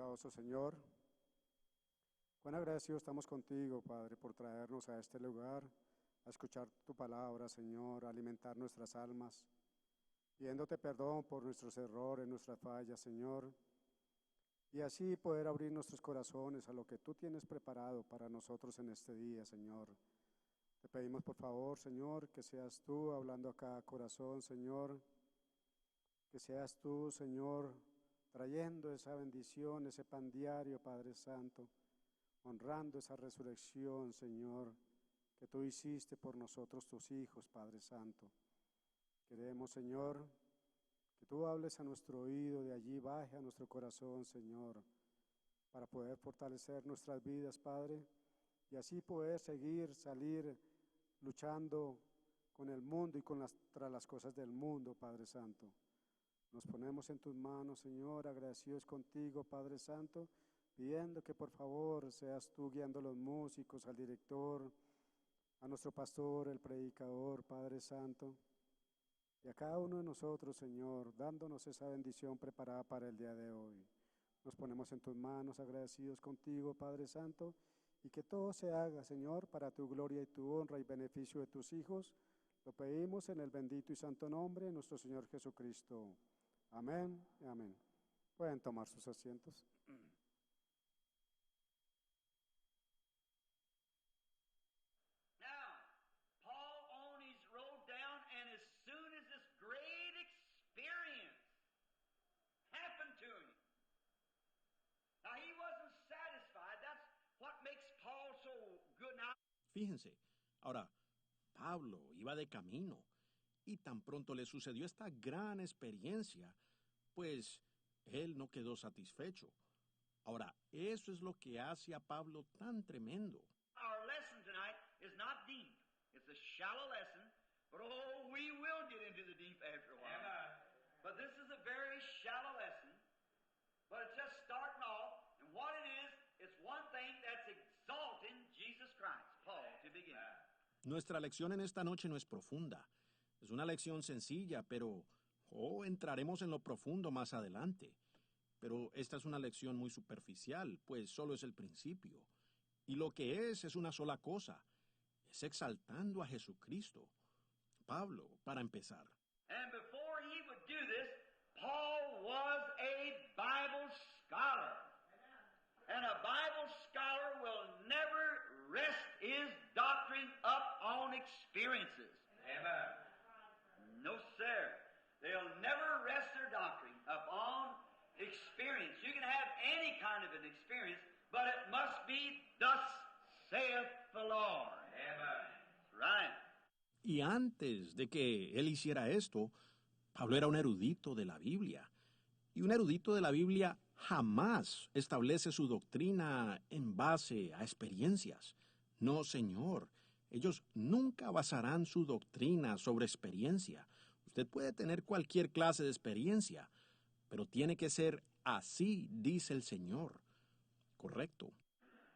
Bondadoso Señor, cuán agradecidos estamos contigo, Padre, por traernos a este lugar, a escuchar tu palabra, Señor, a alimentar nuestras almas, pidiéndote perdón por nuestros errores, nuestras fallas, Señor, y así poder abrir nuestros corazones a lo que tú tienes preparado para nosotros en este día, Señor. Te pedimos, por favor, Señor, que seas tú hablando a cada corazón, Señor, que seas tú, Señor, trayendo esa bendición, ese pan diario, Padre Santo, honrando esa resurrección, Señor, que tú hiciste por nosotros, tus hijos, Padre Santo. Queremos, Señor, que tú hables a nuestro oído, de allí baje a nuestro corazón, Señor, para poder fortalecer nuestras vidas, Padre, y así poder salir luchando con el mundo y tras las cosas del mundo, Padre Santo. Nos ponemos en tus manos, Señor, agradecidos contigo, Padre Santo, pidiendo que por favor seas tú guiando a los músicos, al director, a nuestro pastor, el predicador, Padre Santo, y a cada uno de nosotros, Señor, dándonos esa bendición preparada para el día de hoy. Nos ponemos en tus manos, agradecidos contigo, Padre Santo, y que todo se haga, Señor, para tu gloria y tu honra y beneficio de tus hijos. Lo pedimos en el bendito y santo nombre de nuestro Señor Jesucristo. Amén y amén. Pueden tomar sus asientos. Now, Paul on his road down, and as soon as this great experience happened to him, now he wasn't satisfied. That's what makes Paul so good. Now, Fíjense, ahora, Pablo iba de camino y tan pronto le sucedió esta gran experiencia, pues él no quedó satisfecho. Ahora, eso es lo que hace a Pablo tan tremendo. our lesson tonight is not deep. It's a shallow lesson, but oh, we will get into the deep after a while. But this is a very shallow lesson, but it's just starting off, and what it is, it's one thing that's exalting Jesus Christ, Paul, to begin. Nuestra lección en esta noche no es profunda. Es una lección sencilla, pero entraremos en lo profundo más adelante. Pero esta es una lección muy superficial, pues solo es el principio. Y lo que es una sola cosa. Es exaltando a Jesucristo. Pablo, para empezar. And before he would do this, Paul was a Bible scholar. And a Bible scholar will never rest his doctrine up on experiences. Amen. No, sir. They'll never rest their doctrine upon experience. You can have any kind of an experience, but it must be thus saith the Lord. Amen. Right. Y antes de que él hiciera esto, Pablo era un erudito de la Biblia. Y un erudito de la Biblia jamás establece su doctrina en base a experiencias. No, señor. Ellos nunca basarán su doctrina sobre experiencia. Usted puede tener cualquier clase de experiencia, pero tiene que ser así, dice el Señor. Correcto.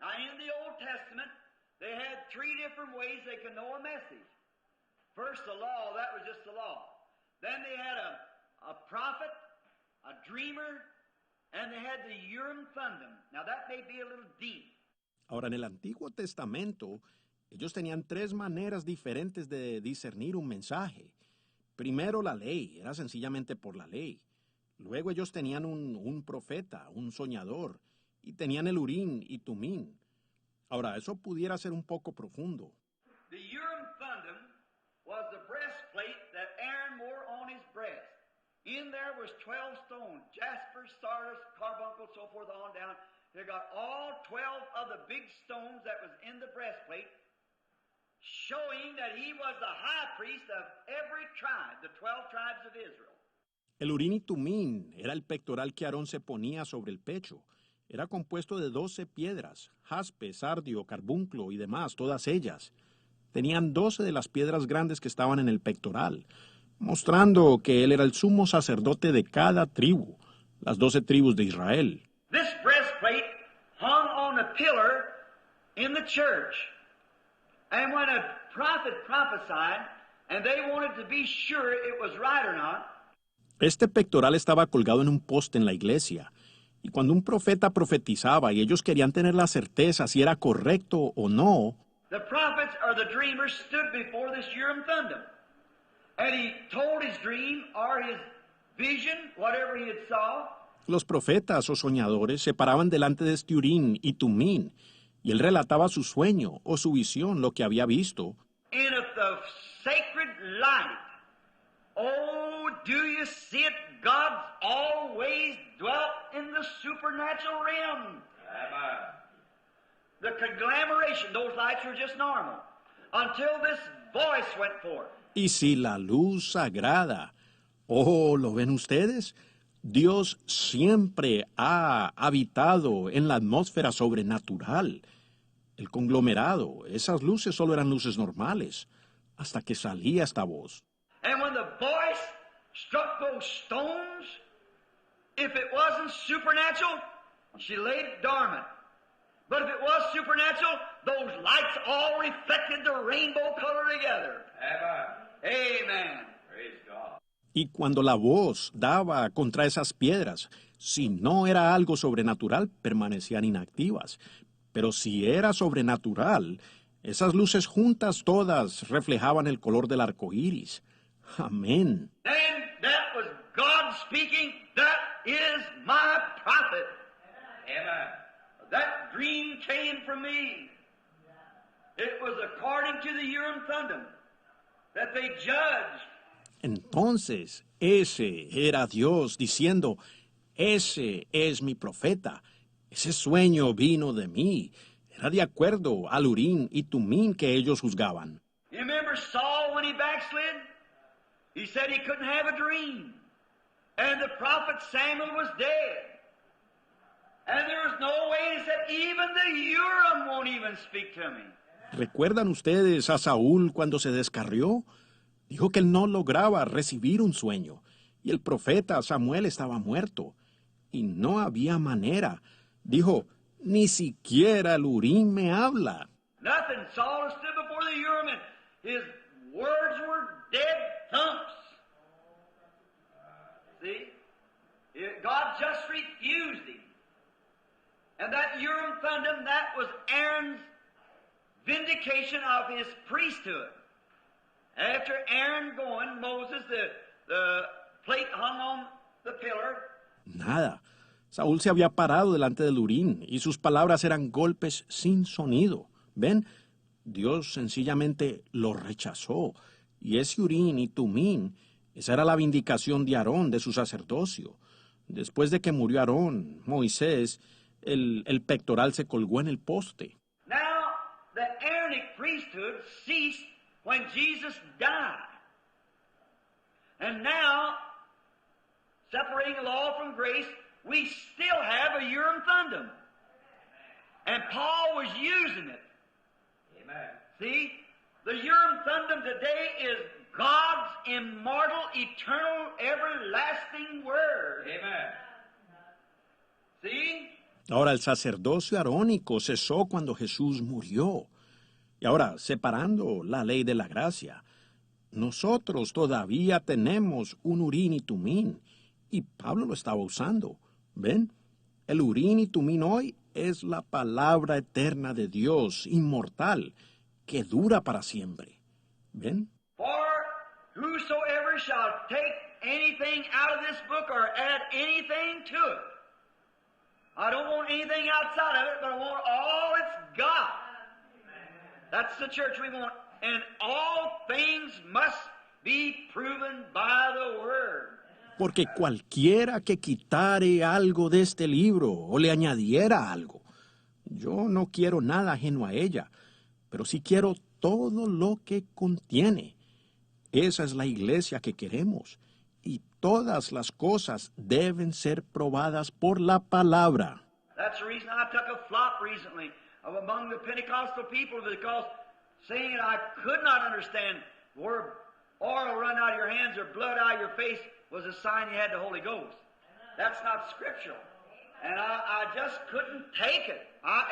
Now, in the Old Testament, they had three different ways they could know a message. First, the law, that was just the law. Then they had a prophet, a dreamer, and they had the Urim Thummim. Now, that may be a little deep. Ahora, en el Antiguo Testamento, ellos tenían tres maneras diferentes de discernir un mensaje. Primero, la ley, era sencillamente por la ley. Luego ellos tenían un profeta, un soñador, y tenían el Urim y Tumim. Ahora, eso pudiera ser un poco profundo. The Urim Thummim was the breastplate that Aaron wore on his breast. In there was 12 stones, jasper, sardis, carbuncle, so forth on down. They got all 12 of the big stones that was in the breastplate, showing that he was the high priest of every tribe, the 12 tribes of Israel. El Urim y Tumim era el pectoral que Aarón se ponía sobre el pecho. Era compuesto de 12 piedras, jaspe, sardio, carbunclo y demás, todas ellas. Tenían 12 de las piedras grandes que estaban en el pectoral, mostrando que él era el sumo sacerdote de cada tribu, las 12 tribus de Israel. This breastplate hung on a pillar in the church. And when a prophet prophesied, and they wanted to be sure it was right or not, Este pectoral estaba colgado en un poste en la iglesia, Y cuando un profeta profetizaba y ellos querían tener la certeza si era correcto o no, the prophets or the dreamers stood before this Urim Thummim. And he told his dream or his vision, whatever he had saw. los profetas o soñadores se paraban delante de este Urim y Tumín, y él relataba su sueño o su visión, lo que había visto. And if the sacred light, oh, do you see it? God's always dwelt in the supernatural realm. Amen. The conglomeration, those lights were just normal. Until this voice went forth. Y si la luz sagrada, oh, ¿lo ven ustedes? Dios siempre ha habitado en la atmósfera sobrenatural. El conglomerado, esas luces solo eran luces normales, hasta que salía esta voz. And when the voice struck those stones, if it wasn't supernatural, she laid dormant. But if it was supernatural, those lights all reflected the rainbow color together. Amen. Amen. Praise God. Y cuando la voz daba contra esas piedras, si no era algo sobrenatural, permanecían inactivas. Pero si era sobrenatural, esas luces juntas todas reflejaban el color del arco iris. Amén. And that was God speaking. That is my prophet. Amen. That dream came from me. It was according to the Urim Thummim that they judged. Entonces, ese era Dios diciendo, ese es mi profeta. Ese sueño vino de mí. Era de acuerdo al Urim y Tumín que ellos juzgaban. You remember Saul when he backslid? He said he couldn't have a dream. And the prophet Samuel was dead. And there was no way, he said, even the Urim won't even speak to me. ¿Recuerdan ustedes a Saúl cuando se descarrió? Dijo que él no lograba recibir un sueño. Y el profeta Samuel estaba muerto. Y no había manera. Dijo, ni siquiera el Urim me habla. Nothing. Saul stood before the Urim and his words were dead thumps. See? God just refused him. And that Urim Thummim, that was Aaron's vindication of his priesthood. After Aaron going, Moses, the plate hung on the pillar. Nada. Saúl se había parado delante del Urim y sus palabras eran golpes sin sonido. ¿Ven? Dios sencillamente lo rechazó. Y ese Urim y Tumín, esa era la vindicación de Aarón, de su sacerdocio. Después de que murió Aarón, Moisés, el pectoral se colgó en el poste. Now, the Aaronic priesthood ceased when Jesus died. And now, separating law from grace, we still have a Urim Thummim. And Paul was using it. Amen. See, the Urim Thummim today is God's immortal, eternal, everlasting word. Amen. See? Ahora, el sacerdocio arónico cesó cuando Jesús murió. Y ahora, separando la ley de la gracia, nosotros todavía tenemos un Urim y Tumín, y Pablo lo estaba usando. ¿Ven? El Urim y Tumín hoy es la palabra eterna de Dios, inmortal, que dura para siempre. ¿Ven? For whosoever shall take anything out of this book or add anything to it, I don't want anything outside of it, but I want all it's got. That's the church we want. And all things must be proven by the Word. Porque cualquiera que quitare algo de este libro o le añadiera algo, yo no quiero nada ajeno a ella, pero sí quiero todo lo que contiene. Esa es la iglesia que queremos. Y todas las cosas deben ser probadas por la palabra. That's the reason I took a flop recently among the Pentecostal people, because saying I could not understand where oil run out of your hands or blood out of your face was a sign you had the Holy Ghost. That's not scriptural. And I just couldn't take it.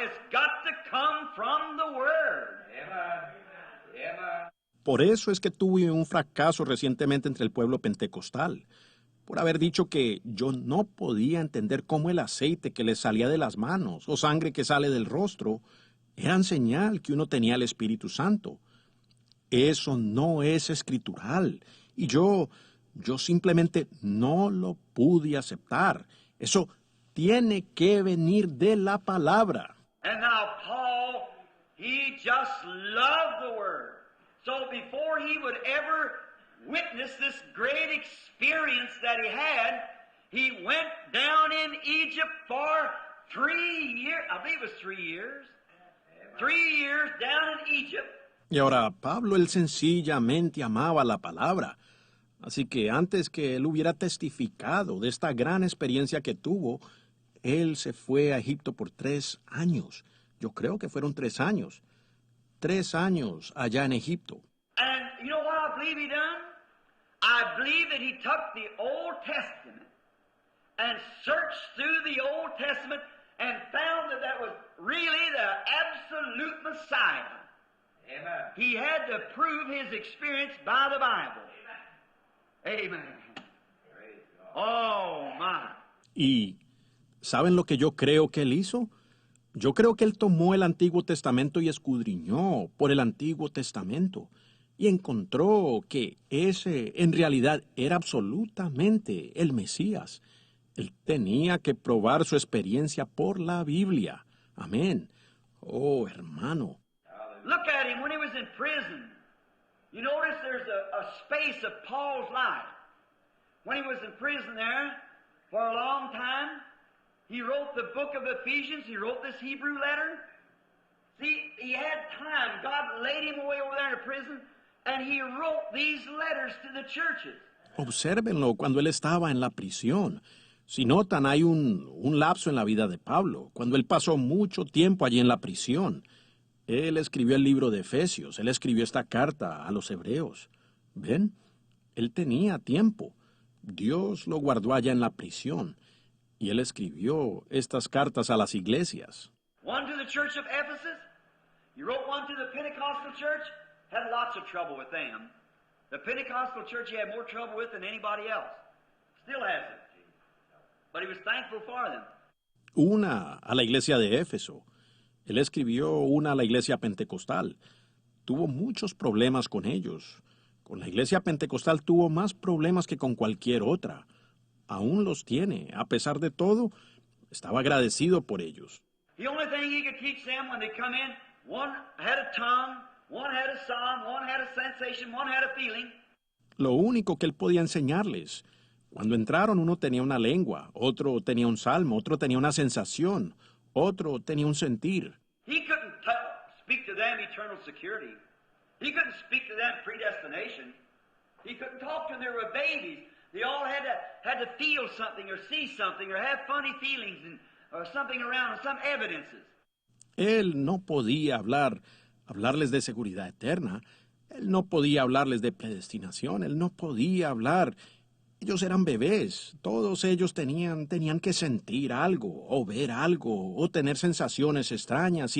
It's got to come from the Word. Amen. Amen. Por eso es que tuve un fracaso recientemente entre el pueblo pentecostal, por haber dicho que yo no podía entender cómo el aceite que le salía de las manos o sangre que sale del rostro eran señal que uno tenía el Espíritu Santo. Eso no es escritural. Y yo simplemente no lo pude aceptar. Eso tiene que venir de la palabra. And now Paul, he just loved the Word. So before he would ever witness this great experience that he went down in Egypt for 3 years. I believe it was 3 years. 3 years down in Egypt. Y ahora, Pablo, él sencillamente amaba la palabra. Así que antes que él hubiera testificado de esta gran experiencia que tuvo, él se fue a Egipto por 3 años. Yo creo que fueron 3 años. 3 años allá en Egipto. And you know what I believe he done? I believe that he took the Old Testament and searched through the Old Testament and found that that was really the absolute Messiah. Amen. He had to prove his experience by the Bible. Amen. Oh, my. Y ¿saben lo que yo creo que él hizo? Yo creo que él tomó el Antiguo Testamento y escudriñó por el Antiguo Testamento y encontró que ese en realidad era absolutamente el Mesías. Él tenía que probar su experiencia por la Biblia. Amén. Oh, hermano. Look at him when he was in prison. You notice there's a space of Paul's life. When he was in prison there for a long time, he wrote the book of Ephesians. He wrote this Hebrew letter. See, he had time. God laid him away over there in prison, and he wrote these letters to the churches. Obsérvenlo cuando él estaba en la prisión. Si notan, hay un lapso en la vida de Pablo, cuando él pasó mucho tiempo allí en la prisión. Él escribió el libro de Efesios, él escribió esta carta a los hebreos. ¿Ven? Él tenía tiempo. Dios lo guardó allá en la prisión. Y él escribió estas cartas a las iglesias. One to the church of Ephesus. He wrote one to the Pentecostal church. Had lots of trouble with them. The Pentecostal church he had more trouble with than anybody else. Still has it. But he was thankful for them. Una a la iglesia de Éfeso. Él escribió una a la iglesia pentecostal. Tuvo muchos problemas con ellos. Con la iglesia pentecostal tuvo más problemas que con cualquier otra. Aún los tiene. A pesar de todo, estaba agradecido por ellos. The only thing he could teach them when they come in, one had a tongue, one had a psalm, one had a sensation, one had a feeling. Lo único que él podía enseñarles. Cuando entraron, uno tenía una lengua, otro tenía un salmo, otro tenía una sensación, otro tenía un sentir. He couldn't speak to them eternal security. He couldn't speak to them predestination. He couldn't talk to them. They were babies. They all had to feel something or see something or have funny feelings or something around, some evidences. Él no podía hablarles de seguridad eterna. Él no podía hablarles de predestinación. Él no podía hablar. Ellos eran bebés. Todos ellos tenían que sentir algo, o ver algo, o tener sensaciones extrañas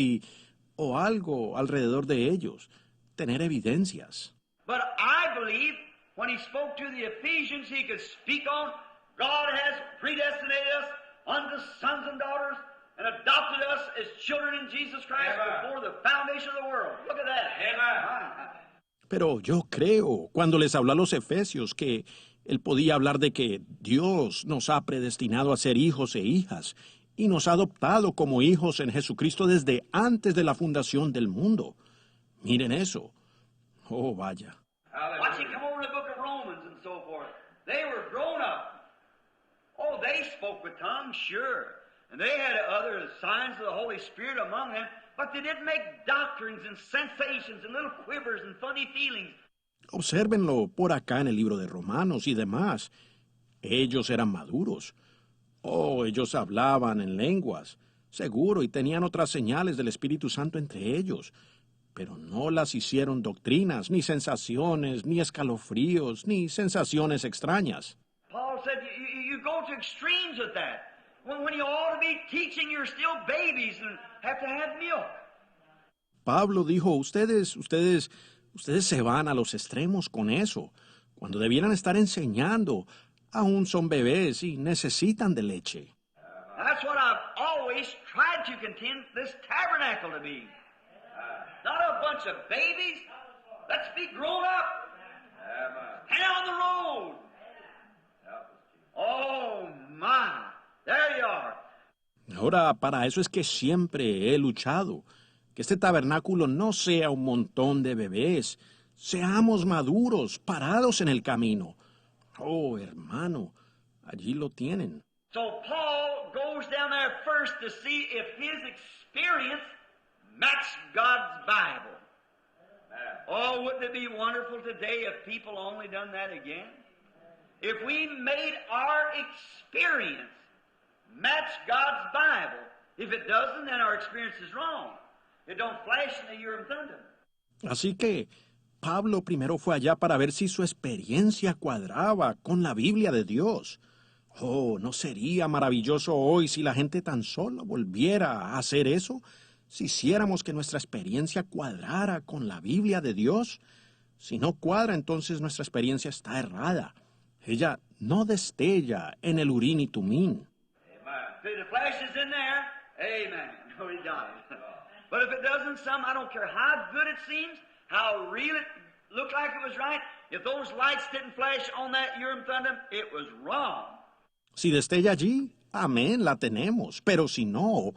o algo alrededor de ellos. Tener evidencias. But I believe when he spoke to the Ephesians, he could speak on God has predestinated us unto sons and daughters and adopted us as children in Jesus Christ before the foundation of the world. Look at that. Amen. Pero yo creo, cuando les habló a los efesios, que él podía hablar de que Dios nos ha predestinado a ser hijos e hijas y nos ha adoptado como hijos en Jesucristo desde antes de la fundación del mundo. Miren eso. Oh, vaya. Watch it come over to the book of Romans and so forth. They were grown up. Oh, they spoke with tongues, sure. And they had other signs of the Holy Spirit among them, but they didn't make doctrines and sensations and little quivers and funny feelings. Obsérvenlo por acá en el libro de Romanos y demás. Ellos eran maduros. Oh, ellos hablaban en lenguas, seguro, y tenían otras señales del Espíritu Santo entre ellos. Pero no las hicieron doctrinas, ni sensaciones, ni escalofríos, ni sensaciones extrañas. Paul said you go to extremes with that. When you ought to be teaching, you're still babies and have to have milk. Pablo dijo, ustedes se van a los extremos con eso, cuando debieran estar enseñando. aún son bebés y necesitan de leche. That's what I've always tried to contend this tabernacle to be. Not a bunch of babies. Let's be grown up. Stand on the road. Oh, my. There you are. Ahora, para eso es que siempre he luchado. Que este tabernáculo no sea un montón de bebés. Seamos maduros, parados en el camino. Oh, hermano, allí lo tienen. So Paul goes down there first to see if his experience matched God's Bible. Oh, wouldn't it be wonderful today if people only done that again? If we made our experience match God's Bible. If it doesn't, then our experience is wrong. It don't flash in the Urim Thummim. Así que Pablo primero fue allá para ver si su experiencia cuadraba con la Biblia de Dios. Oh, ¿no sería maravilloso hoy si la gente tan solo volviera a hacer eso? Si hiciéramos que nuestra experiencia cuadrara con la Biblia de Dios. Si no cuadra, entonces nuestra experiencia está errada. Ella no destella en el Urim y Tumim. If the flash is in there, amen. No, he died. But if it doesn't, I don't care how good it seems, how real it looked like it was right, if those lights didn't flash on that Urim Thummim, it was wrong. Si destella allí, amén, la tenemos. Pero si no,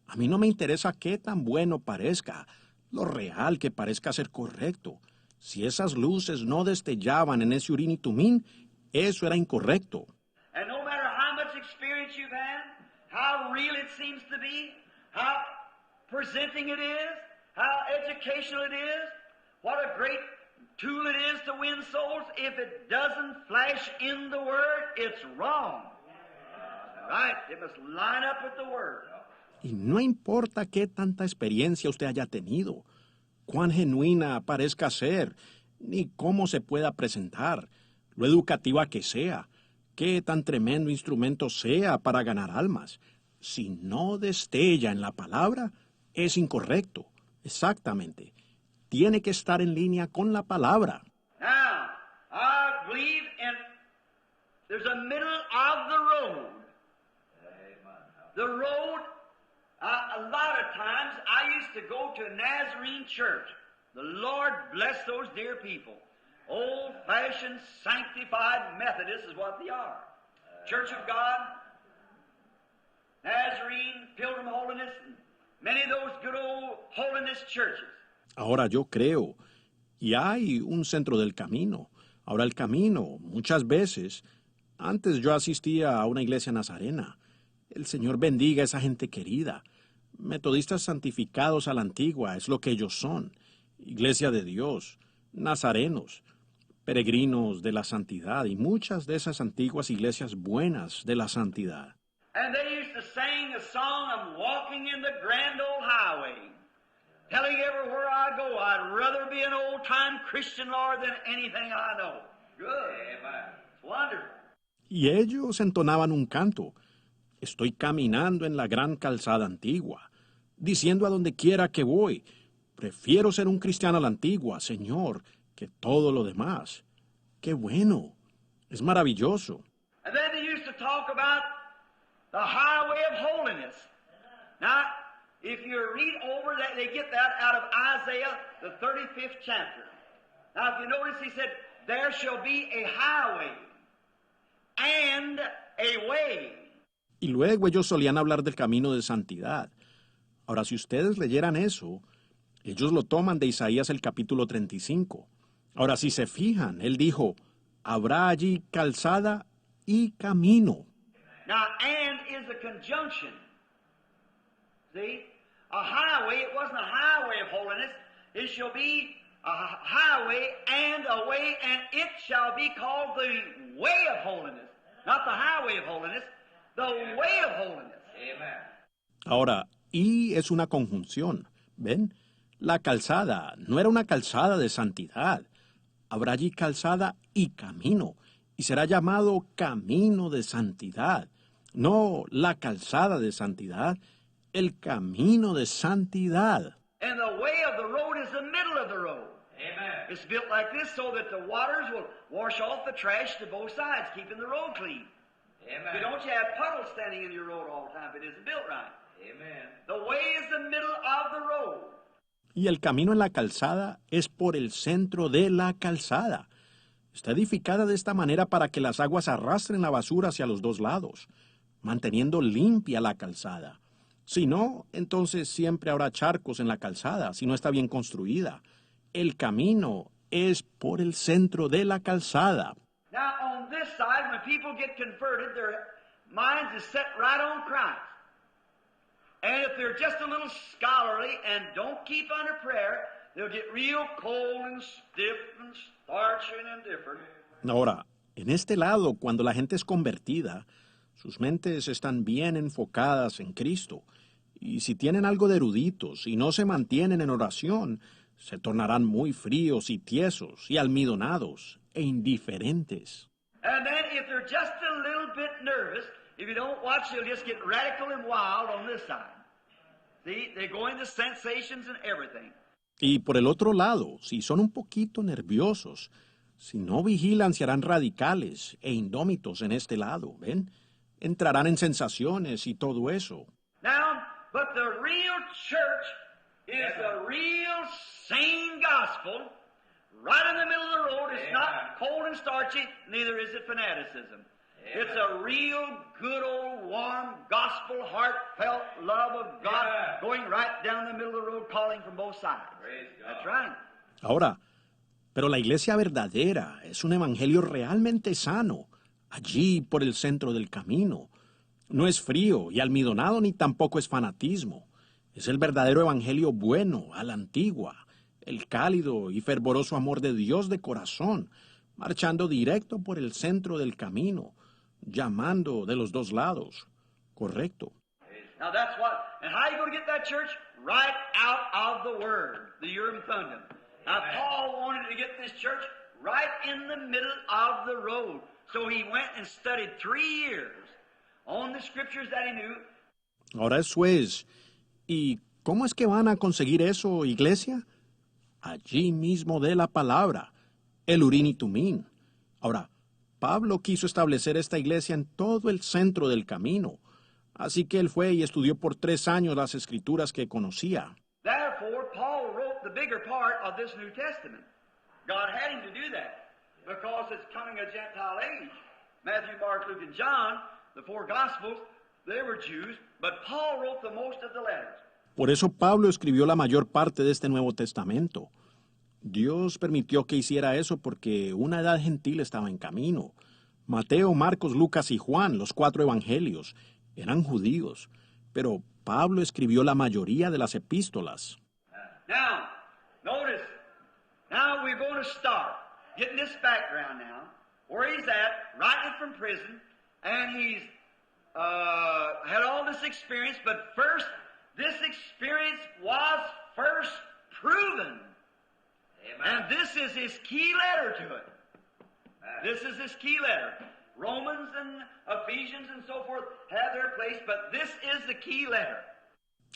a mí no me interesa qué tan bueno parezca, lo real que parezca ser correcto. Si esas luces no destellaban en ese Urim y Tumim, eso era incorrecto. And no matter how much experience you've had, how real it seems to be, how presenting it is, how educational it is, what a great tool it is to win souls, if it doesn't flash in the Word, it's wrong. Right? It must line up with the Word. Y no importa qué tanta experiencia usted haya tenido, cuán genuina parezca ser, ni cómo se pueda presentar, lo educativa que sea, qué tan tremendo instrumento sea para ganar almas. Si no destella en la palabra, es incorrecto. Exactamente. Tiene que estar en línea con la palabra. Now, I believe there's a middle of the road. The road, a lot of times, I used to go to a Nazarene church. The Lord bless those dear people. Old-fashioned, sanctified Methodists is what they are. Church of God, Nazarene, Pilgrim Holiness, and many of those good old holiness churches. Ahora yo creo, y hay un centro del camino. Ahora el camino, muchas veces, antes yo asistía a una iglesia nazarena. El Señor bendiga a esa gente querida. Metodistas santificados a la antigua es lo que ellos son. Iglesia de Dios, nazarenos, peregrinos de la santidad y muchas de esas antiguas iglesias buenas de la santidad. And they used to sing a song, I'm walking in the grand old highway, telling everywhere I go, I'd rather be an old-time Christian, Lord, than anything I know. Good. Amen. It's wonderful. Y ellos entonaban un canto. Estoy caminando en la gran calzada antigua, diciendo a donde quiera que voy, prefiero ser un cristiano a la antigua, Señor, que todo lo demás. ¡Qué bueno! Es maravilloso. And then they used to talk about the highway of holiness. Now, if you read over that, they get that out of Isaiah, the 35th chapter. Now, if you notice, he said, there shall be a highway and a way. Y luego ellos solían hablar del camino de santidad. Ahora, si ustedes leyeran eso, ellos lo toman de Isaías el capítulo 35. Ahora, si se fijan, él dijo, habrá allí calzada y camino. Now, and is a conjunction. See? A highway, it wasn't a highway of holiness. It shall be a highway and a way, and it shall be called the way of holiness. Not the highway of holiness, the way of holiness. Amen. Ahora, y es una conjunción. ¿Ven? La calzada no era una calzada de santidad. Habrá allí calzada y camino, y será llamado camino de santidad. No la calzada de santidad, el camino de santidad. And the way of the road is the middle of the road. Amen. It's built like this so that the waters will wash off the trash to both sides, keeping the road clean. Amen. You don't have puddles standing in your road all the time if it isn't built right. Amen. The way is the middle of the road. Y el camino en la calzada es por el centro de la calzada. Está edificada de esta manera para que las aguas arrastren la basura hacia los dos lados, manteniendo limpia la calzada. Si no, entonces siempre habrá charcos en la calzada, si no está bien construida. El camino es por el centro de la calzada. Now, on this side, when people get converted, their minds is set right on Christ. And if they're just a little scholarly and don't keep under prayer, they'll get real cold and stiff and starchy and indifferent. Ahora, en este lado, cuando la gente es convertida, sus mentes están bien enfocadas en Cristo. Y si tienen algo de eruditos y no se mantienen en oración, se tornarán muy fríos y tiesos y almidonados e indiferentes. And then if they're just a little bit nervous, if you don't watch, they'll just get radical and wild on this side. See, they go into sensations and everything. Y por el otro lado, si son un poquito nerviosos, si no vigilan, se harán radicales e indómitos en este lado, ¿ven? Entrarán en sensaciones y todo eso. Now, but the real church is the real sane gospel. Right in the middle of the road. It's not cold and starchy, neither is it fanaticism. It's a real good old warm gospel heartfelt love of God going right down the middle of the road calling from both sides. That's right. Ahora, pero la iglesia verdadera es un evangelio realmente sano, allí por el centro del camino. No es frío y almidonado ni tampoco es fanatismo. Es el verdadero evangelio bueno, a la antigua, el cálido y fervoroso amor de Dios de corazón, marchando directo por el centro del camino, llamando de los dos lados. Correcto. Now that's what, and how are you going to get that church? Right out of the Word, the Urim Thummim. Now Paul wanted to get this church right in the middle of the road. So he went and studied 3 years on the scriptures that he knew. Ahora eso es. ¿Y cómo es que van a conseguir eso, iglesia? Allí mismo de la palabra, el Urim y Tumim. Ahora, Pablo quiso establecer esta iglesia en todo el centro del camino, así que él fue y estudió por 3 años las escrituras que conocía. Therefore, Paul wrote the bigger part of this New Testament. God had him to do that because it's coming a Gentile age. Matthew, Mark, Luke, and John, the 4 Gospels, they were Jews, but Paul wrote the most of the letters. Por eso Pablo escribió la mayor parte de este Nuevo Testamento. Dios permitió que hiciera eso porque una edad gentil estaba en camino. Mateo, Marcos, Lucas y Juan, los 4 evangelios, eran judíos, pero Pablo escribió la mayoría de las epístolas. Now, notice, now we're going to start getting this background now, where he's at, writing from prison, and he's had all this experience, but first, this experience was first proven. Amen. And this is his key letter to it. This is his key letter. Romans and Ephesians and so forth have their place, but this is the key letter.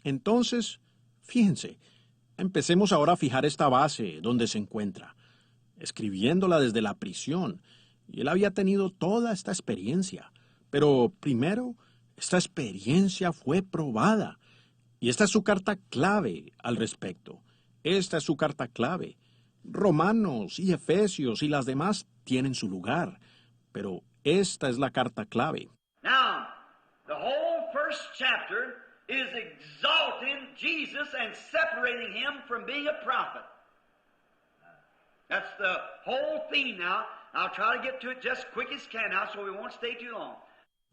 Entonces, fíjense, empecemos ahora a fijar esta base donde se encuentra, escribiéndola desde la prisión. Y él había tenido toda esta experiencia. Pero primero, esta experiencia fue probada. Y esta es su carta clave al respecto. Esta es su carta clave. Romanos y Efesios y las demás tienen su lugar. Pero esta es la carta clave. Now, the whole first chapter is exalting Jesus and separating him from being a prophet. That's the whole theme now. I'll try to get to it just quick as can now so we won't stay too long.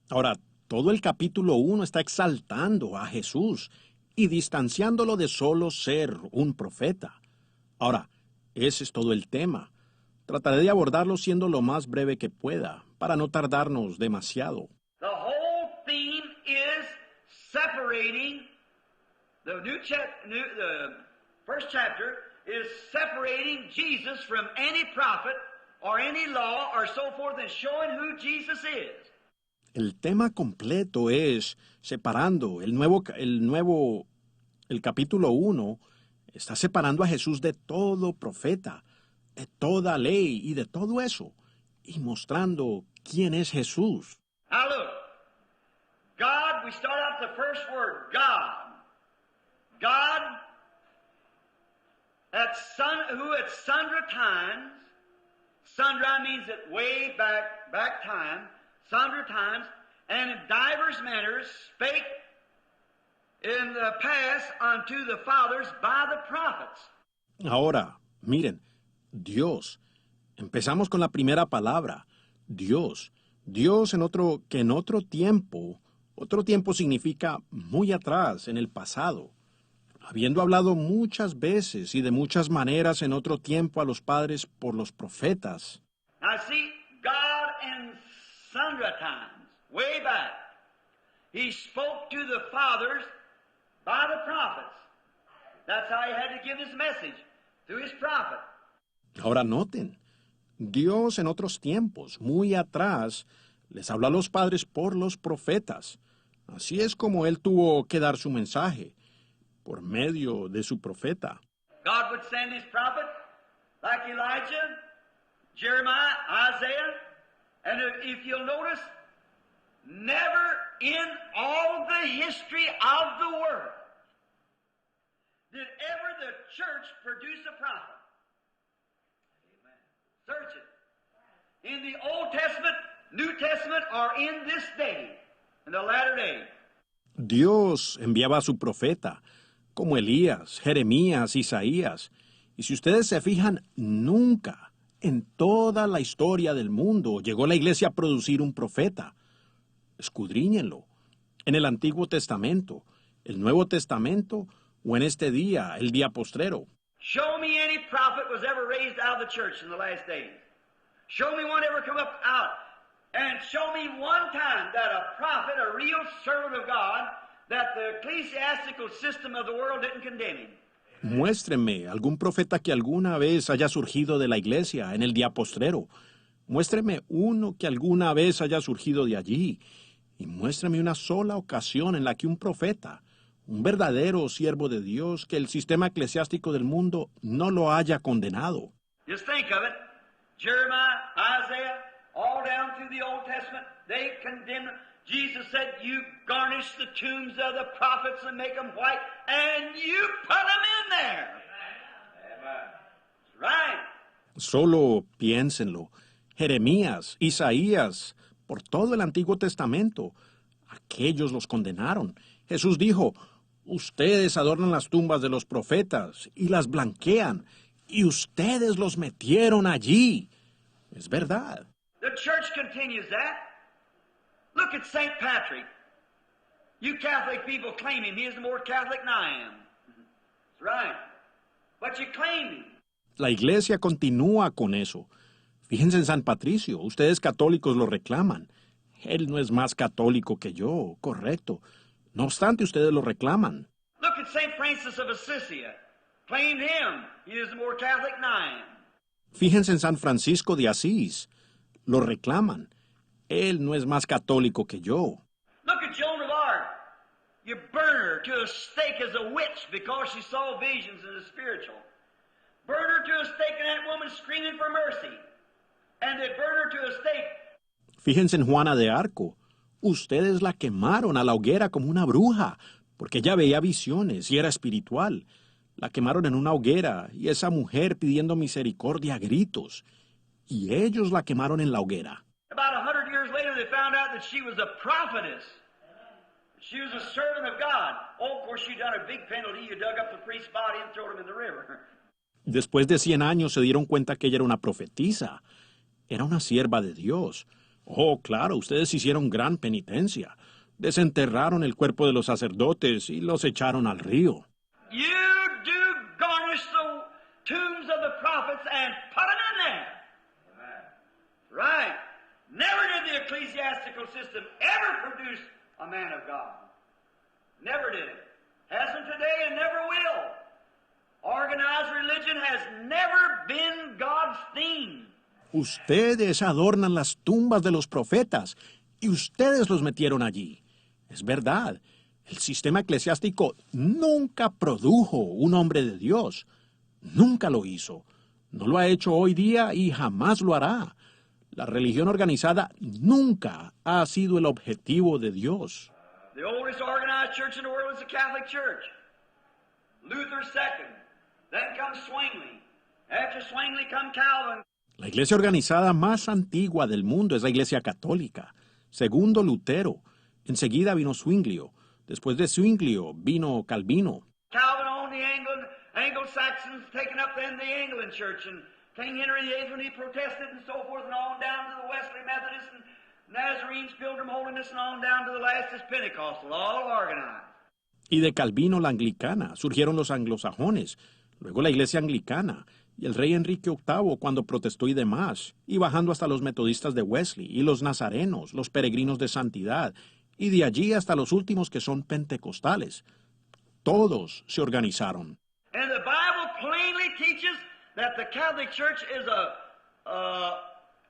Ahora, todo el capítulo 1 está exaltando a Jesús y distanciándolo de solo ser un profeta. Ahora, ese es todo el tema. Trataré de abordarlo siendo lo más breve que pueda, para no tardarnos demasiado. The whole theme is separating the first chapter is separating Jesus from any prophet or any law or so forth and showing who Jesus is. El tema completo es separando el capítulo 1 está separando a Jesús de todo profeta, de toda ley y de todo eso, y mostrando quién es Jesús. Now look, God, we start out the first word, God. God, who at sundry times, sundry means that way back time, sundry times, and in divers manners spake in the past unto the fathers by the prophets. Ahora, miren, Dios. Empezamos con la primera palabra, Dios. Dios en otro tiempo significa muy atrás, en el pasado. Habiendo hablado muchas veces y de muchas maneras en otro tiempo a los padres por los profetas. Now see, God in sundry times, way back, He spoke to the fathers by the prophets. That's how He had to give His message, through His prophet. Ahora noten, Dios en otros tiempos, muy atrás, les habló a los padres por los profetas. Así es como Él tuvo que dar su mensaje, por medio de su profeta. God would send His prophet, like Elijah, Jeremiah, Isaiah, and if you'll notice, never in all the history of the world did ever the church produce a prophet. Search it. In the Old Testament, New Testament, or in this day, in the latter day. Dios enviaba a su profeta, como Elías, Jeremías, Isaías. Y si ustedes se fijan, nunca en toda la historia del mundo llegó la iglesia a producir un profeta. Escudriñenlo. En el Antiguo Testamento, el Nuevo Testamento, o en este día, el día postrero. Show me any prophet was ever raised out of the church in the last days. Show me one ever come up out. And show me one time that a prophet, a real servant of God, that the ecclesiastical system of the world didn't condemn him. Muéstreme algún profeta que alguna vez haya surgido de la iglesia en el día postrero. Muéstreme uno que alguna vez haya surgido de allí. Y muéstreme una sola ocasión en la que un profeta, un verdadero siervo de Dios, que el sistema eclesiástico del mundo no lo haya condenado. Just think of it. Jeremiah, Isaiah, all down through the Old Testament, they condemned them. Jesus said, you garnish the tombs of the prophets and make them white, and you put them in there. Amen. That's right. Solo piénsenlo. Jeremías, Isaías, por todo el Antiguo Testamento, aquellos los condenaron. Jesús dijo, ustedes adornan las tumbas de los profetas y las blanquean, y ustedes los metieron allí. Es verdad. The church continues that. Look at St. Patrick. You Catholic people claim him. He is more Catholic than I am. That's right. But you claim him. La iglesia continúa con eso. Fíjense en San Patricio. Ustedes católicos lo reclaman. Él no es más católico que yo, correcto. No obstante, ustedes lo reclaman. Look at St. Francis of Assisi. Claimed him. He is more Catholic than I am. Fíjense en San Francisco de Asís. Lo reclaman. Él no es más católico que yo. Look at Joan of Arc. You burn her to a stake as a witch because she saw visions in the spiritual. Burn her to a stake and that woman screaming for mercy. And they burn her to a stake. Fíjense en Juana de Arco. Ustedes la quemaron a la hoguera como una bruja, porque ella veía visiones y era espiritual. La quemaron en una hoguera y esa mujer pidiendo misericordia a gritos. Y ellos la quemaron en la hoguera. About 100 years later, they found out that she was a prophetess. She was a servant of God. Oh, of course, she done a big penalty. You dug up the priest's body and threw him in the river. Después de 100 años se dieron cuenta que ella era una profetisa. Era una sierva de Dios. Oh, claro, ustedes hicieron gran penitencia. Desenterraron el cuerpo de los sacerdotes y los echaron al río. You do garnish the tombs of the prophets and put them in there. Right. Never did the ecclesiastical system ever produce a man of God. Never did it. Hasn't today and never will. Organized religion has never been God's theme. Ustedes adornan las tumbas de los profetas y ustedes los metieron allí. Es verdad, el sistema eclesiástico nunca produjo un hombre de Dios. Nunca lo hizo. No lo ha hecho hoy día y jamás lo hará. La religión organizada nunca ha sido el objetivo de Dios. The oldest organized church in the world is the Catholic Church. Luther second. Then comes Zwingli. After Zwingli come Calvin. La iglesia organizada más antigua del mundo es la iglesia católica. Segundo, Lutero. Enseguida vino Zwinglio. Después de Zwinglio vino Calvino. Calvin owned the Anglo-Saxons, taken up then the Anglican Church, and King Henry VIII when he protested and so forth, and on down to the Wesley Methodists and Nazarenes, Pilgrim Holiness, and on down to the last is Pentecostal, all organized. Y de Calvino la anglicana surgieron los anglosajones, luego la iglesia anglicana, y el rey Enrique VIII cuando protestó y demás, y bajando hasta los metodistas de Wesley, y los nazarenos, los peregrinos de santidad, y de allí hasta los últimos que son pentecostales. Todos se organizaron. And the Bible plainly teaches that the Catholic Church is a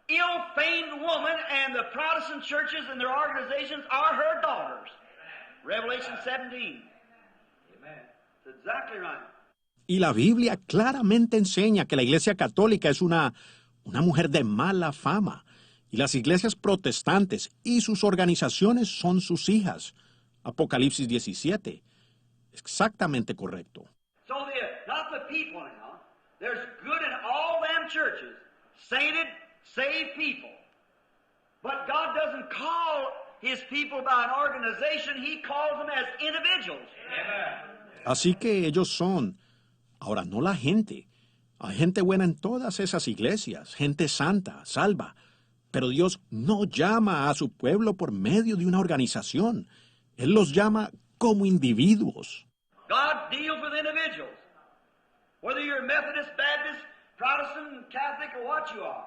ill-famed woman, and the Protestant churches and their organizations are her daughters. Revelation 17. Amen. That's exactly right. Y la Biblia claramente enseña que la iglesia católica es una mujer de mala fama. Y las iglesias protestantes y sus organizaciones son sus hijas. Apocalipsis 17. Exactamente correcto. So not the people now. There's good in all them churches. Sainted, saved people. But God doesn't call His people by an organization. He calls them as individuals. Así que ellos son, ahora no la gente. Hay gente buena en todas esas iglesias, gente santa, salva. Pero Dios no llama a su pueblo por medio de una organización. Él los llama como individuos. God deals with individuals. Whether you're Methodist, Baptist, Protestant, Catholic, or what you are.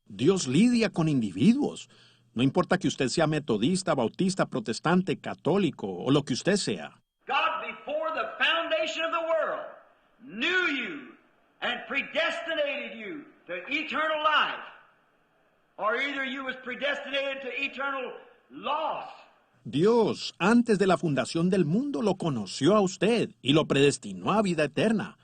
Dios lidia con individuos. No importa que usted sea metodista, bautista, protestante, católico o lo que usted sea. God, before the foundation of the world, knew you and predestinated you to eternal life. Or either you was predestinated to eternal loss. Dios, antes de la fundación del mundo, lo conoció a usted y lo predestinó a vida eterna.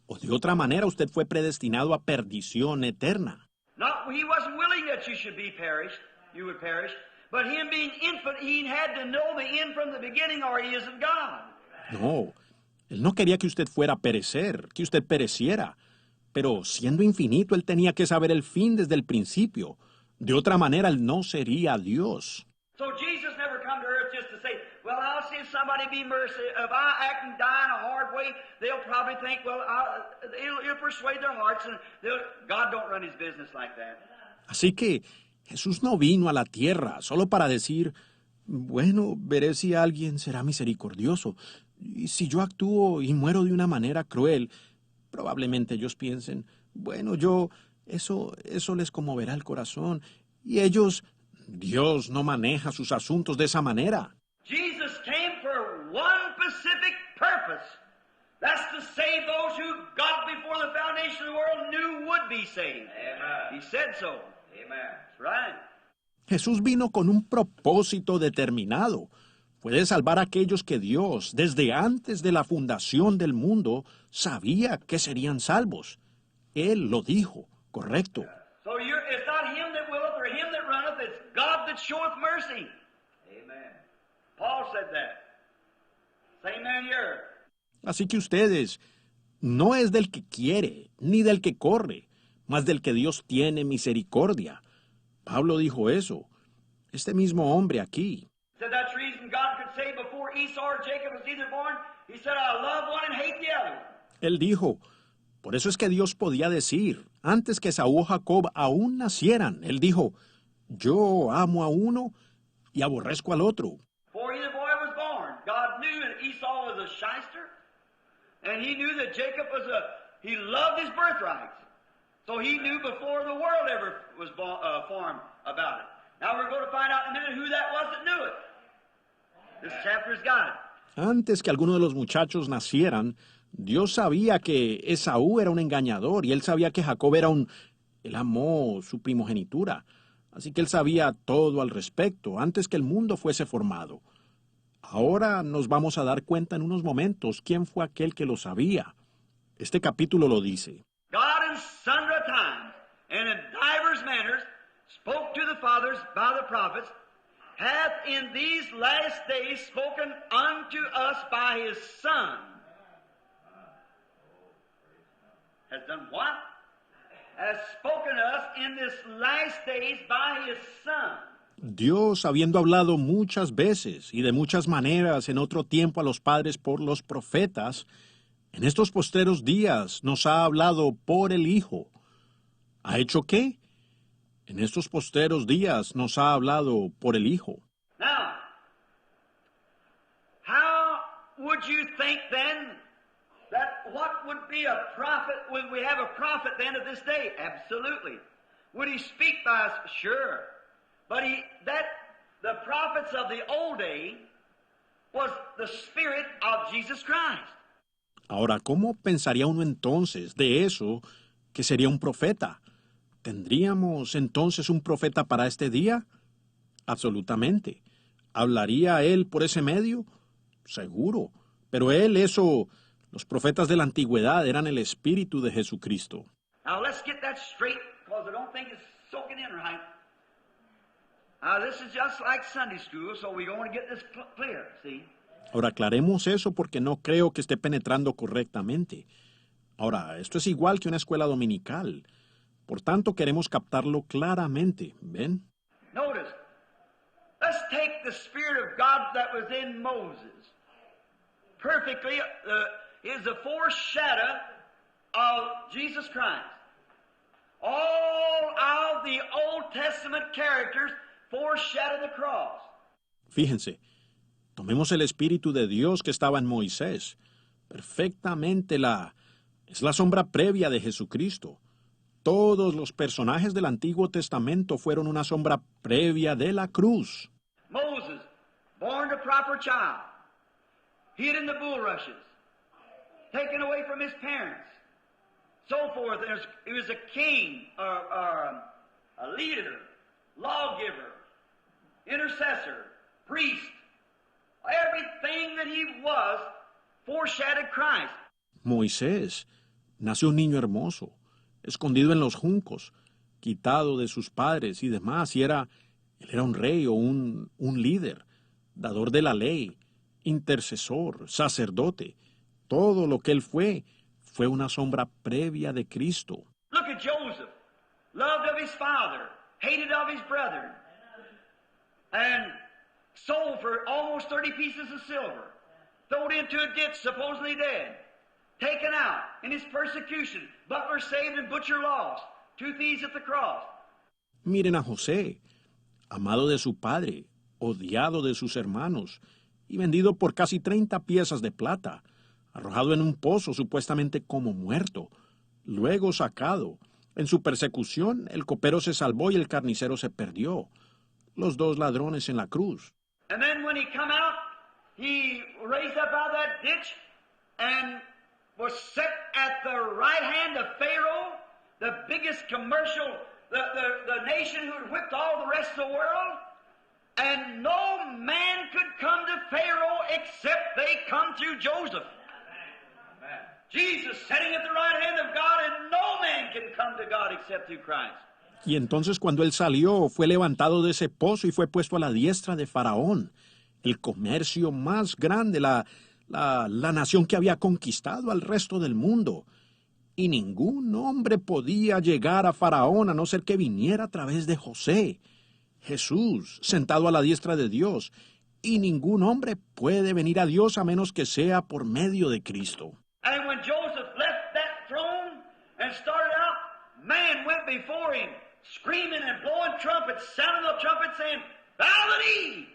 O de otra manera, usted fue predestinado a perdición eterna. He wasn't willing that you should be perished, you would perish, but him being infinite, he had to know the end from the beginning or he isn't God. No, él no quería que usted fuera a perecer, que usted pereciera. Pero siendo infinito, él tenía que saber el fin desde el principio. De otra manera, él no sería Dios. So Jesus never come to earth just to say, well, I'll see if somebody be mercy. If I act and die in a hard way, they'll probably think, well, it'll persuade their hearts. And God don't run his business like that. Así que Jesús no vino a la tierra solo para decir, bueno, veré si alguien será misericordioso. Y si yo actúo y muero de una manera cruel, probablemente ellos piensen, bueno, eso les conmoverá el corazón. Y Dios no maneja sus asuntos de esa manera. Jesus came for one specific purpose. That's to save those who God before the foundation of the world knew would be saved. Amen. He said so. Amen. That's right. Jesús vino con un propósito determinado. Fue de salvar a aquellos que Dios, desde antes de la fundación del mundo, sabía que serían salvos. Él lo dijo, correcto. So it's not him that willeth or him that runneth, it's God that showeth mercy. Amen. Paul said that. Same man here. Así que ustedes, no es del que quiere, ni del que corre, mas del que Dios tiene misericordia. Pablo dijo eso. Este mismo hombre aquí. Said that's the reason God could say before Esau or Jacob was either born, he said, I love one and hate the other. Él dijo, por eso es que Dios podía decir, antes que Esaú o Jacob aún nacieran, él dijo, yo amo a uno y aborrezco al otro. Before either boy was born, God knew that Esau was a shyster, and he knew that Jacob he loved his birthrights. So he knew before the world ever was formed about it. Now we're going to find out in a minute who that was that knew it. This chapter's got it. Antes que alguno de los muchachos nacieran, Dios sabía que Esaú era un engañador y él sabía que Jacob él amó su primogenitura. Así que él sabía todo al respecto antes que el mundo fuese formado. Ahora nos vamos a dar cuenta en unos momentos quién fue aquel que lo sabía. Este capítulo lo dice. God and Son and in divers manners spoke to the fathers by the prophets, hath in these last days spoken unto us by his Son. Has done what? Has spoken to us in this last days by his Son. Dios, habiendo hablado muchas veces y de muchas maneras en otro tiempo a los padres por los profetas, en estos postreros días nos ha hablado por el Hijo. ¿Ha hecho qué? En estos postreros días nos ha hablado por el Hijo. Now, how would you think then that what would be a prophet when we have a prophet then of this day? Absolutely. Would he speak by us? Sure. But the prophets of the old day was the Spirit of Jesus Christ. Ahora, ¿cómo pensaría uno entonces de eso que sería un profeta? ¿Tendríamos entonces un profeta para este día? Absolutamente. ¿Hablaría él por ese medio? Seguro. Pero los profetas de la antigüedad eran el Espíritu de Jesucristo. Now let's get that straight, because I don't think it's soaking in right. This is just like Sunday school, so we're going to get this clear, see? Ahora, aclaremos eso porque no creo que esté penetrando correctamente. Ahora, esto es igual que una escuela dominical. Por tanto, queremos captarlo claramente, ¿ven? Notice, let's take the Spirit of God that was in Moses. Perfectly is a foreshadow of Jesus Christ. All of the Old Testament characters foreshadow the cross. Fíjense, tomemos el Espíritu de Dios que estaba en Moisés. Perfectamente es la sombra previa de Jesucristo. Todos los personajes del Antiguo Testamento fueron una sombra previa de la cruz. Moses, born a proper child, hid in the bulrushes, taken away from his parents, so forth. He was a king, a leader, lawgiver, intercessor, priest. Everything that he was foreshadowed Christ. Moisés nació un niño hermoso, escondido en los juncos, quitado de sus padres y demás, él era un rey o un líder, dador de la ley, intercesor, sacerdote. Todo lo que él fue una sombra previa de Cristo. Look at Joseph, loved of his father, hated of his brethren, and sold for almost 30 pieces of silver, thrown into a ditch, supposedly dead, taken out in his persecution, butler saved and butcher lost, 2 thieves at the cross. Miren a José, amado de su padre, odiado de sus hermanos, y vendido por casi 30 piezas de plata, arrojado en un pozo supuestamente como muerto, luego sacado. En su persecución, el copero se salvó y el carnicero se perdió. Los 2 ladrones en la cruz. And then when he come out, he raised up out of that ditch and was set at the right hand of Pharaoh, the biggest commercial, the nation who had whipped all the rest of the world. And no man could come to Pharaoh except they come through Joseph. Amen. Jesus sitting at the right hand of God, and no man can come to God except through Christ. Y entonces cuando él salió, fue levantado de ese pozo y fue puesto a la diestra de Faraón, el comercio más grande, la nación que había conquistado al resto del mundo. Y ningún hombre podía llegar a Faraón a no ser que viniera a través de José, Jesús, sentado a la diestra de Dios. Y ningún hombre puede venir a Dios a menos que sea por medio de Cristo. And when Joseph left that throne and started out, man went before him, screaming and blowing trumpets, sounding the trumpet saying, Galilee,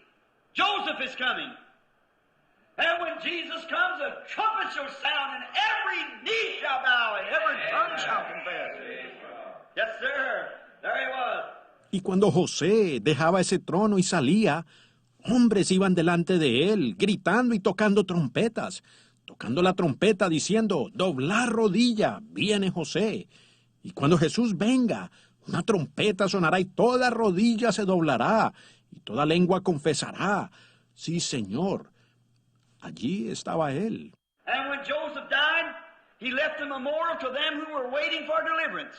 Joseph is coming. And when Jesus comes, a trumpet shall sound, and every knee shall bow, and every tongue shall confess. Yes, sir. There he was. Y cuando José dejaba ese trono y salía, hombres iban delante de él, gritando y tocando trompetas, tocando la trompeta diciendo, doblar rodilla, viene José. Y cuando Jesús venga, una trompeta sonará y toda rodilla se doblará, y toda lengua confesará, sí, Señor. Allí estaba él. And when Joseph died, he left a memorial to them who were waiting for deliverance.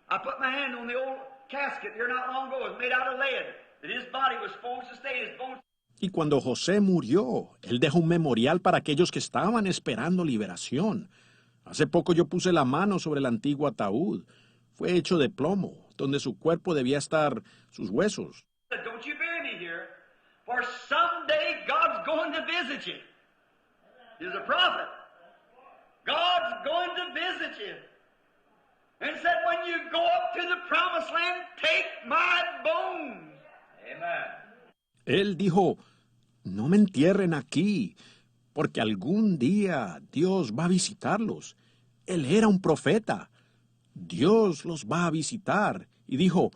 I put my hand on the old casket here not long ago. It was made out of lead. That his body was supposed to stay. His bones. Y cuando José murió, él dejó un memorial para aquellos que estaban esperando liberación. Hace poco yo puse la mano sobre el antiguo ataúd. Fue hecho de plomo, donde su cuerpo debía estar sus huesos. Don't you bury me here, for someday God's going to visit you. He's a prophet. God's going to visit you. And said, when you go up to the promised land, take my bones. Amen. Él dijo, no me entierren aquí, porque algún día Dios va a visitarlos. Él era un profeta. Dios los va a visitar. Y dijo,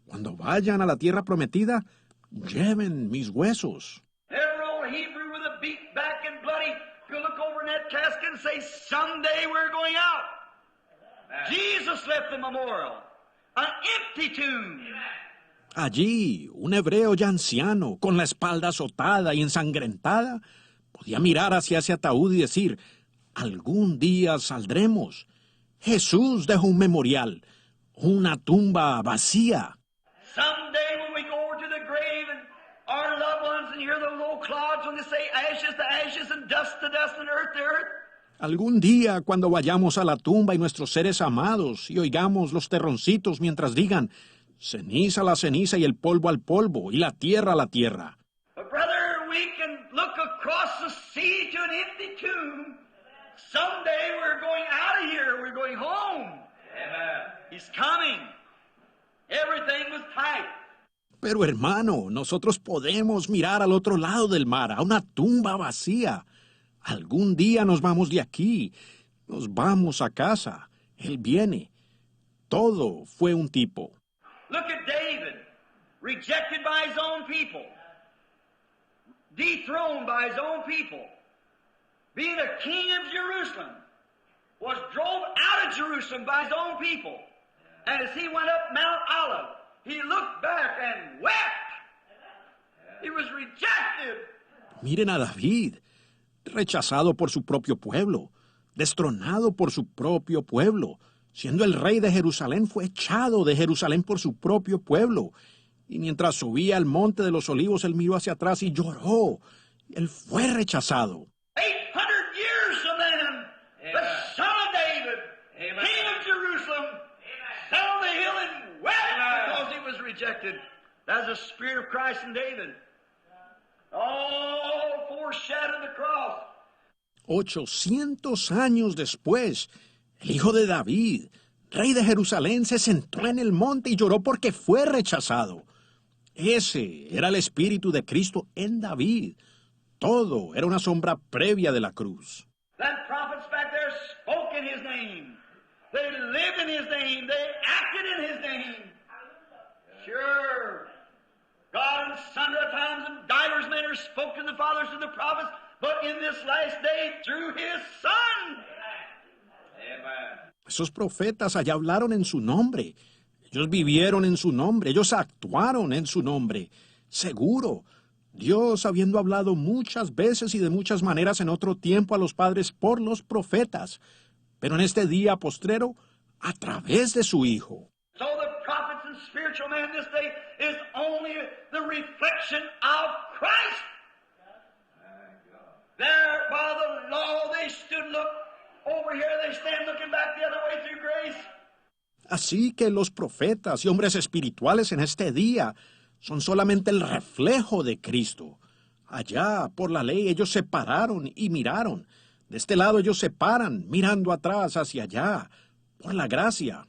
cuando vayan a la tierra prometida, lleven mis huesos. Every old Hebrew with a beat back and bloody could look over in that casket and say, someday we're going out. Jesus left the memorial, an empty tomb. Allí, un hebreo ya anciano, con la espalda azotada y ensangrentada, podía mirar hacia ese ataúd y decir, algún día saldremos. Jesús dejó un memorial, una tumba vacía. Someday when we go over to the grave and our loved ones and hear the low clouds when they say ashes to ashes and dust to dust and earth to earth. Algún día, cuando vayamos a la tumba y nuestros seres amados y oigamos los terroncitos mientras digan, ceniza a la ceniza y el polvo al polvo y la tierra a la tierra. But brother, we can look across the sea to an empty tomb. Someday we're going out of here. We're going home. Amen. He's coming. Everything was tight. Pero hermano, nosotros podemos mirar al otro lado del mar, a una tumba vacía. Algún día nos vamos de aquí, nos vamos a casa. Él viene. Todo fue un tipo. Look at David, rejected by his own people, dethroned by his own people, being a king of Jerusalem, was drove out of Jerusalem by his own people. And as he went up Mount Olive, he looked back and wept. He was rejected. Miren a David, rechazado por su propio pueblo, destronado por su propio pueblo. Siendo el rey de Jerusalén, fue echado de Jerusalén por su propio pueblo. Y mientras subía al monte de los olivos, él miró hacia atrás y lloró. Él fue rechazado. 800 years from then, the son of David, king of Jerusalem, sat on the hill and wept because he was rejected. That's the spirit of Christ in David. All foreshadowed the cross. 800 años después, el hijo de David, rey de Jerusalén, se sentó en el monte y lloró porque fue rechazado. Ese era el espíritu de Cristo en David. Todo era una sombra previa de la cruz. Then prophets back there spoke in his name. They lived in his name. They acted in his name. Sure. God in sundry times and divers manners spoke to the fathers and the prophets, but in this last day through his Son. Amen. Esos profetas allá hablaron en su nombre. Ellos vivieron en su nombre. Ellos actuaron en su nombre. Seguro, Dios habiendo hablado muchas veces y de muchas maneras en otro tiempo a los padres por los profetas, pero en este día postrero, a través de su Hijo. So the prophets and spiritual man this day is only the reflection of Christ. There by the law they stood look. Over here they stand looking back the other way through grace. Así que los profetas y hombres espirituales en este día son solamente el reflejo de Cristo. Allá, por la ley, ellos se pararon y miraron. De este lado ellos se paran, mirando atrás hacia allá, por la gracia.